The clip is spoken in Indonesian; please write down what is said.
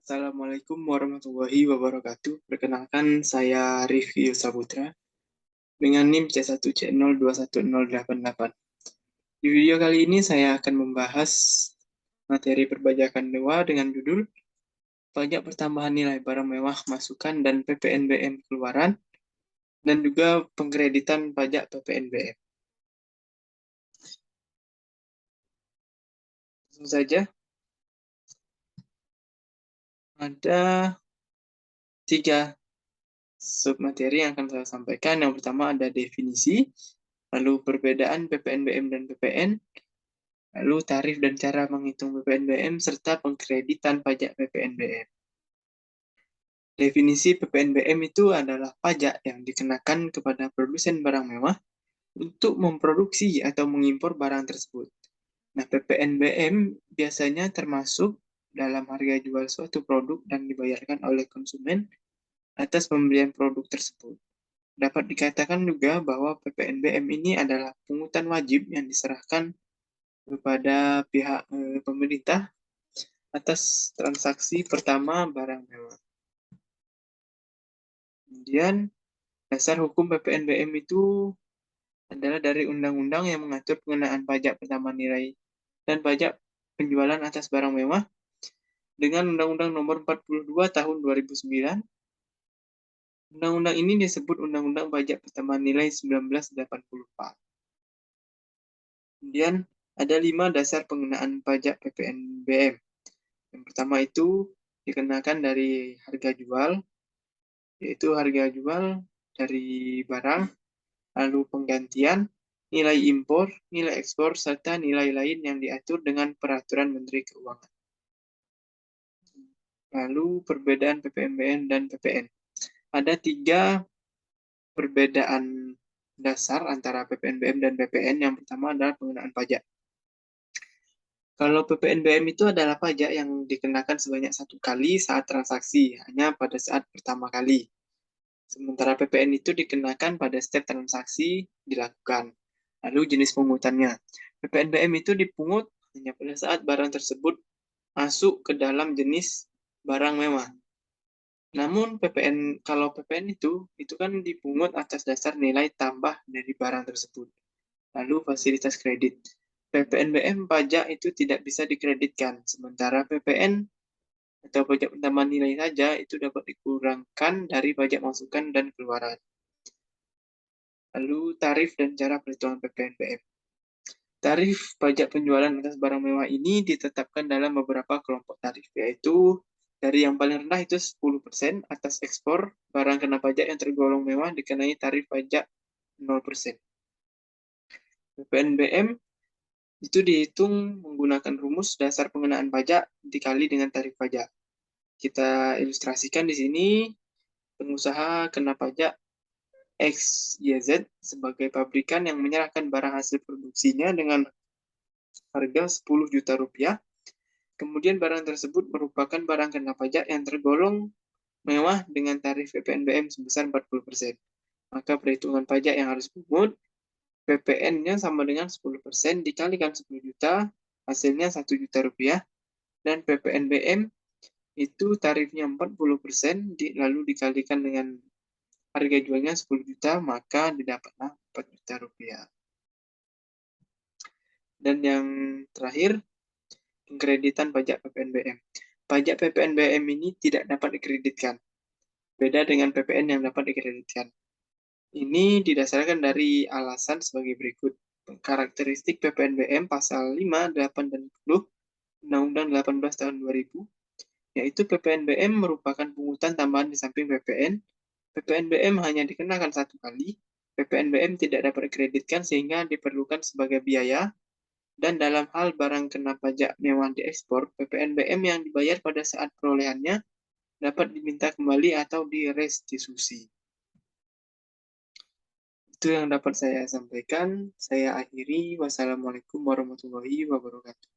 Assalamualaikum warahmatullahi wabarakatuh. Perkenalkan, saya Rifki Saputra dengan NIM C1C021088. Di video kali ini saya akan membahas materi perpajakan dewa dengan judul Pajak Pertambahan Nilai Barang Mewah Masukan dan PPNBM Keluaran, dan juga pengkreditan pajak PPNBM. Langsung saja, ada 3 submateri yang akan saya sampaikan. Yang pertama ada definisi, lalu perbedaan PPNBM dan PPN, lalu tarif dan cara menghitung PPNBM, serta pengkreditan pajak PPNBM. Definisi PPNBM itu adalah pajak yang dikenakan kepada produsen barang mewah untuk memproduksi atau mengimpor barang tersebut. Nah, PPNBM biasanya termasuk dalam harga jual suatu produk dan dibayarkan oleh konsumen atas pembelian produk tersebut. Dapat dikatakan juga bahwa PPNBM ini adalah pungutan wajib yang diserahkan kepada pihak pemerintah atas transaksi pertama barang mewah. Kemudian, dasar hukum PPNBM itu adalah dari undang-undang yang mengatur pengenaan pajak pertama nilai dan pajak penjualan atas barang mewah dengan Undang-Undang Nomor 42 Tahun 2009. Undang-undang ini disebut Undang-Undang Pajak Pertama Nilai 1984. Kemudian ada 5 dasar pengenaan pajak PPNBM. Yang pertama itu dikenakan dari harga jual, yaitu harga jual dari barang, lalu penggantian, nilai impor, nilai ekspor, serta nilai lain yang diatur dengan Peraturan Menteri Keuangan. Lalu perbedaan PPNBM dan PPN. Ada 3 perbedaan dasar antara PPNBM dan PPN. Yang pertama adalah pengenaan pajak. Kalau PPNBM itu adalah pajak yang dikenakan sebanyak 1 kali saat transaksi, hanya pada saat pertama kali. Sementara PPN itu dikenakan pada setiap transaksi dilakukan. Lalu jenis pungutannya. PPNBM itu dipungut hanya pada saat barang tersebut masuk ke dalam jenis barang mewah. Namun kalau PPN itu kan dipungut atas dasar nilai tambah dari barang tersebut. Lalu fasilitas kredit. PPNBM pajak itu tidak bisa dikreditkan, sementara PPN atau pajak pertambahan nilai saja itu dapat dikurangkan dari pajak masukan dan keluaran. Lalu tarif dan cara perhitungan PPNBM. Tarif pajak penjualan atas barang mewah ini ditetapkan dalam beberapa kelompok tarif, yaitu dari yang paling rendah itu 10% atas ekspor barang kena pajak yang tergolong mewah dikenai tarif pajak 0%. PPNBM itu dihitung menggunakan rumus dasar pengenaan pajak dikali dengan tarif pajak. Kita ilustrasikan di sini, pengusaha kena pajak XYZ sebagai pabrikan yang menyerahkan barang hasil produksinya dengan harga 10 juta rupiah. Kemudian barang tersebut merupakan barang kena pajak yang tergolong mewah dengan tarif PPNBM sebesar 40%. Maka perhitungan pajak yang harus dipungut, PPN-nya sama dengan 10% dikalikan 10 juta, hasilnya 1 juta rupiah. Dan PPNBM itu tarifnya 40%, lalu dikalikan dengan harga jualnya 10 juta, maka didapatlah 4 juta rupiah. Dan yang terakhir, pengkreditan pajak PPNBM. Pajak PPNBM ini tidak dapat dikreditkan. Beda dengan PPN yang dapat dikreditkan. Ini didasarkan dari alasan sebagai berikut. Karakteristik PPNBM pasal 5, 8, dan 10 Undang-Undang 18 tahun 2000, yaitu PPNBM merupakan pungutan tambahan di samping PPN. PPNBM hanya dikenakan 1 kali. PPNBM tidak dapat dikreditkan sehingga diperlukan sebagai biaya. Dan dalam hal barang kena pajak mewah diekspor, PPNBM yang dibayar pada saat perolehannya dapat diminta kembali atau direstitusi. Itu yang dapat saya sampaikan. Saya akhiri. Wassalamualaikum warahmatullahi wabarakatuh.